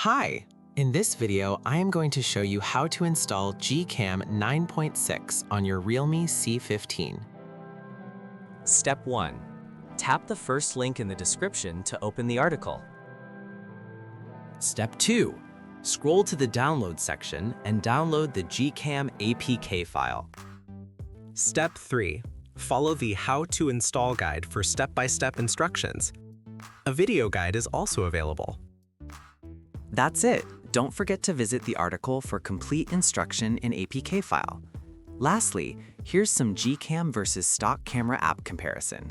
Hi! In this video, I am going to show you how to install GCam 9.6 on your Realme C15. Step 1. Tap the first link in the description to open the article. Step 2. Scroll to the download section and download the GCam APK file. Step 3. Follow the How to Install guide for step-by-step instructions. A video guide is also available. That's it. Don't forget to visit the article for complete instruction in APK file. Lastly, here's some GCam versus stock camera app comparison.